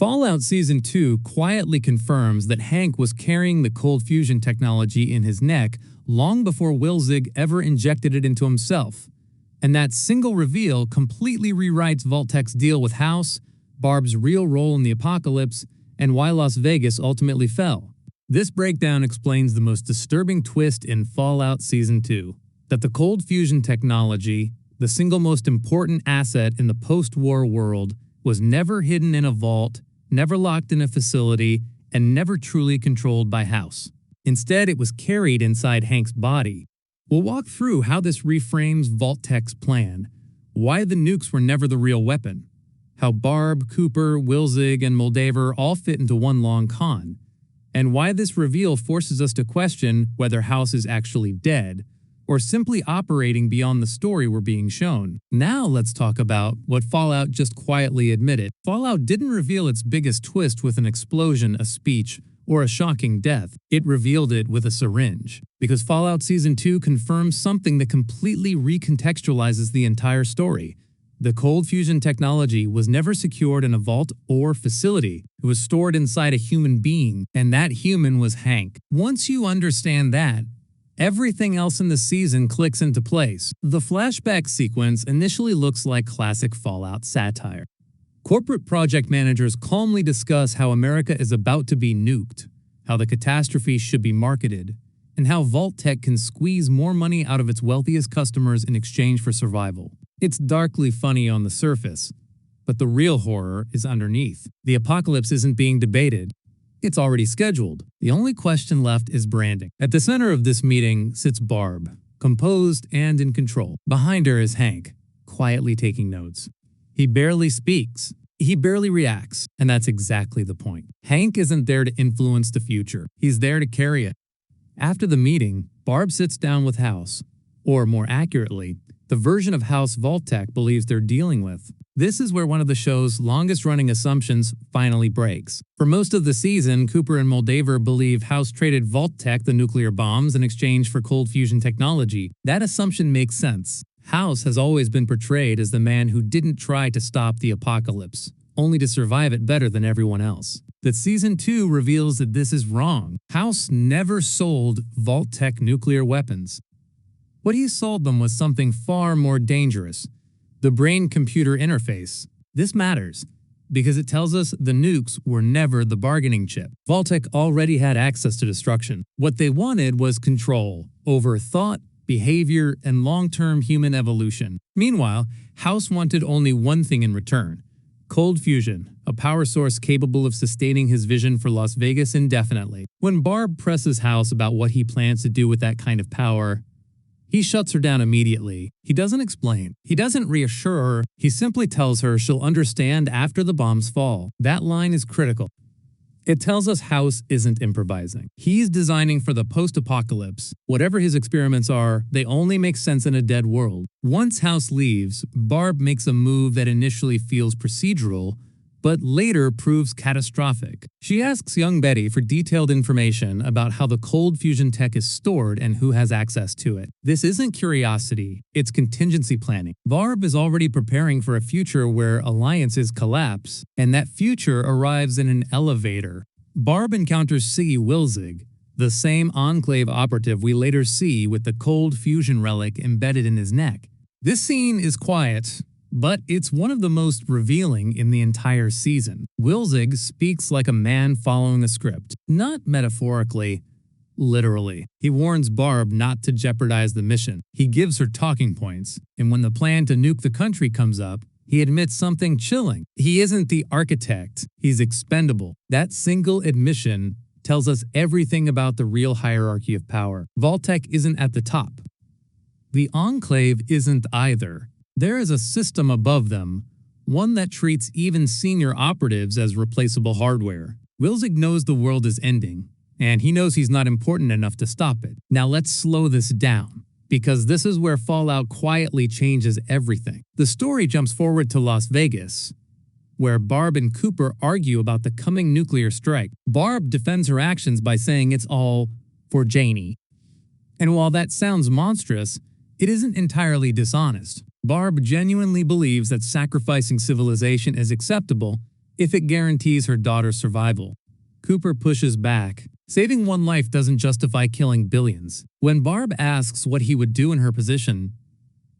Fallout Season 2 quietly confirms that Hank was carrying the cold fusion technology in his neck long before Wilzig ever injected it into himself. And that single reveal completely rewrites Vault-Tec's deal with House, Barb's real role in the apocalypse, and why Las Vegas ultimately fell. This breakdown explains the most disturbing twist in Fallout Season 2, that the cold fusion technology, the single most important asset in the post-war world, was never hidden in a vault, never locked in a facility, and never truly controlled by House. Instead, it was carried inside Hank's body. We'll walk through how this reframes Vault-Tec's plan, why the nukes were never the real weapon, how Barb, Cooper, Wilzig, and Moldaver all fit into one long con, and why this reveal forces us to question whether House is actually dead, or simply operating beyond the story we're being shown. Now let's talk about what Fallout just quietly admitted. Fallout didn't reveal its biggest twist with an explosion, a speech, or a shocking death. It revealed it with a syringe. Because Fallout Season 2 confirms something that completely recontextualizes the entire story. The cold fusion technology was never secured in a vault or facility. It was stored inside a human being, and that human was Hank. Once you understand that, everything else in the season clicks into place. The flashback sequence initially looks like classic Fallout satire. Corporate project managers calmly discuss how America is about to be nuked, how the catastrophe should be marketed, and how Vault-Tec can squeeze more money out of its wealthiest customers in exchange for survival. It's darkly funny on the surface, but the real horror is underneath. The apocalypse isn't being debated. It's already scheduled. The only question left is branding. At the center of this meeting sits Barb, composed and in control. Behind her is Hank, quietly taking notes. He barely speaks. He barely reacts. And that's exactly the point. Hank isn't there to influence the future. He's there to carry it. After the meeting, Barb sits down with House, or more accurately, the version of House Vault-Tec believes they're dealing with. This is where one of the show's longest-running assumptions finally breaks. For most of the season, Cooper and Moldaver believe House traded Vault-Tec the nuclear bombs in exchange for cold fusion technology. That assumption makes sense. House has always been portrayed as the man who didn't try to stop the apocalypse, only to survive it better than everyone else. That Season 2 reveals that this is wrong. House never sold Vault-Tec nuclear weapons. What he sold them was something far more dangerous. The brain-computer interface. This matters, because it tells us the nukes were never the bargaining chip. Vault-Tec already had access to destruction. What they wanted was control over thought, behavior, and long-term human evolution. Meanwhile, House wanted only one thing in return: cold fusion, a power source capable of sustaining his vision for Las Vegas indefinitely. When Barb presses House about what he plans to do with that kind of power, he shuts her down immediately. He doesn't explain. He doesn't reassure her. He simply tells her she'll understand after the bombs fall. That line is critical. It tells us House isn't improvising. He's designing for the post-apocalypse. Whatever his experiments are, they only make sense in a dead world. Once House leaves, Barb makes a move that initially feels procedural, but later proves catastrophic. She asks young Betty for detailed information about how the cold fusion tech is stored and who has access to it. This isn't curiosity, it's contingency planning. Barb is already preparing for a future where alliances collapse, and that future arrives in an elevator. Barb encounters Wilzig, the same Enclave operative we later see with the cold fusion relic embedded in his neck. This scene is quiet, but it's one of the most revealing in the entire season. Wilzig speaks like a man following a script, not metaphorically, literally. He warns Barb not to jeopardize the mission. He gives her talking points, and when the plan to nuke the country comes up, he admits something chilling. He isn't the architect, he's expendable. That single admission tells us everything about the real hierarchy of power. Vault-Tec isn't at the top. The Enclave isn't either. There is a system above them, one that treats even senior operatives as replaceable hardware. Wilzig knows the world is ending, and he knows he's not important enough to stop it. Now let's slow this down, because this is where Fallout quietly changes everything. The story jumps forward to Las Vegas, where Barb and Cooper argue about the coming nuclear strike. Barb defends her actions by saying it's all for Janie. And while that sounds monstrous, it isn't entirely dishonest. Barb genuinely believes that sacrificing civilization is acceptable if it guarantees her daughter's survival. Cooper pushes back. Saving one life doesn't justify killing billions. When Barb asks what he would do in her position,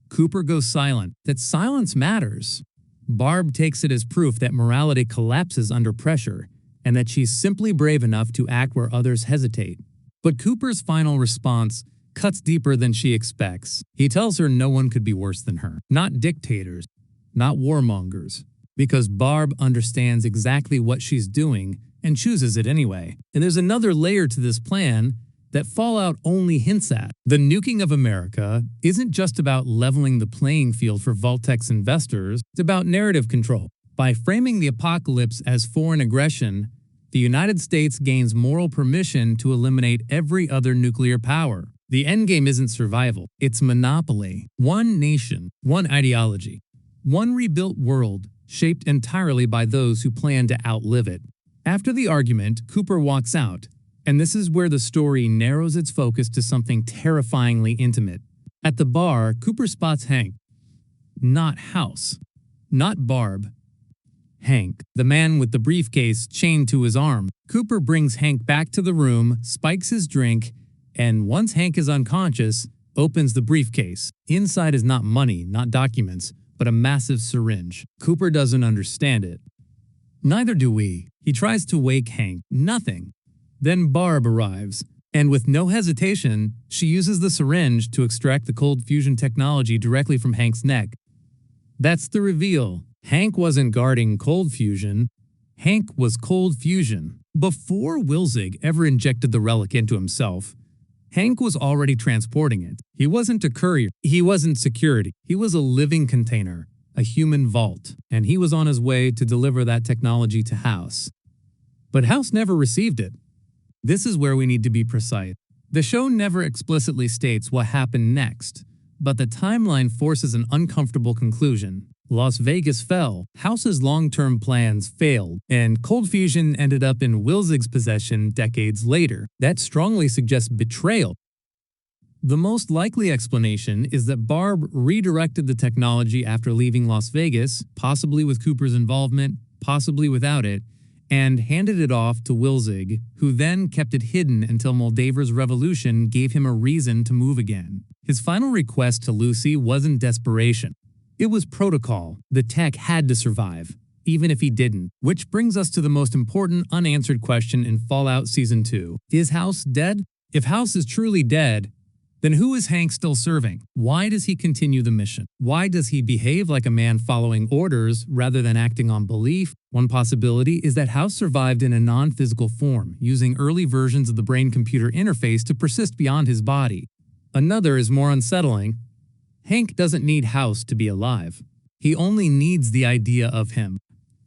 Cooper goes silent. That silence matters. Barb takes it as proof that morality collapses under pressure and that she's simply brave enough to act where others hesitate. But Cooper's final response cuts deeper than she expects. He tells her no one could be worse than her. Not dictators, not warmongers. Because Barb understands exactly what she's doing and chooses it anyway. And there's another layer to this plan that Fallout only hints at. The nuking of America isn't just about leveling the playing field for Vault-Tec's investors, it's about narrative control. By framing the apocalypse as foreign aggression, the United States gains moral permission to eliminate every other nuclear power. The endgame isn't survival, it's monopoly. One nation, one ideology, one rebuilt world shaped entirely by those who plan to outlive it. After the argument, Cooper walks out, and this is where the story narrows its focus to something terrifyingly intimate. At the bar, Cooper spots Hank. Not House. Not Barb. Hank, the man with the briefcase chained to his arm. Cooper brings Hank back to the room, spikes his drink, and once Hank is unconscious, opens the briefcase. Inside is not money, not documents, but a massive syringe. Cooper doesn't understand it. Neither do we. He tries to wake Hank. Nothing. Then Barb arrives, and with no hesitation, she uses the syringe to extract the cold fusion technology directly from Hank's neck. That's the reveal. Hank wasn't guarding cold fusion. Hank was cold fusion. Before Wilzig ever injected the relic into himself, Hank was already transporting it. He wasn't a courier. He wasn't security. He was a living container, a human vault, and he was on his way to deliver that technology to House. But House never received it. This is where we need to be precise. The show never explicitly states what happened next, but the timeline forces an uncomfortable conclusion. Las Vegas fell, House's long-term plans failed, and cold fusion ended up in Wilzig's possession decades later. That strongly suggests betrayal. The most likely explanation is that Barb redirected the technology after leaving Las Vegas, possibly with Cooper's involvement, possibly without it, and handed it off to Wilzig, who then kept it hidden until Moldaver's revolution gave him a reason to move again. His final request to Lucy wasn't desperation. It was protocol. The tech had to survive, even if he didn't. Which brings us to the most important unanswered question in Fallout Season 2. Is House dead? If House is truly dead, then who is Hank still serving? Why does he continue the mission? Why does he behave like a man following orders rather than acting on belief? One possibility is that House survived in a non-physical form, using early versions of the brain-computer interface to persist beyond his body. Another is more unsettling. Hank doesn't need House to be alive. He only needs the idea of him.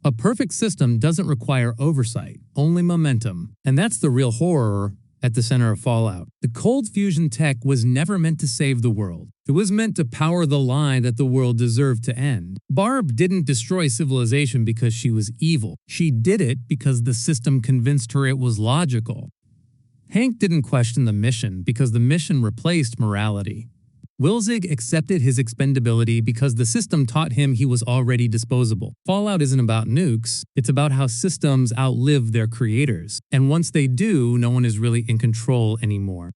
A perfect system doesn't require oversight, only momentum. And that's the real horror at the center of Fallout. The cold fusion tech was never meant to save the world. It was meant to power the lie that the world deserved to end. Barb didn't destroy civilization because she was evil. She did it because the system convinced her it was logical. Hank didn't question the mission because the mission replaced morality. Wilzig accepted his expendability because the system taught him he was already disposable. Fallout isn't about nukes, it's about how systems outlive their creators. And once they do, no one is really in control anymore.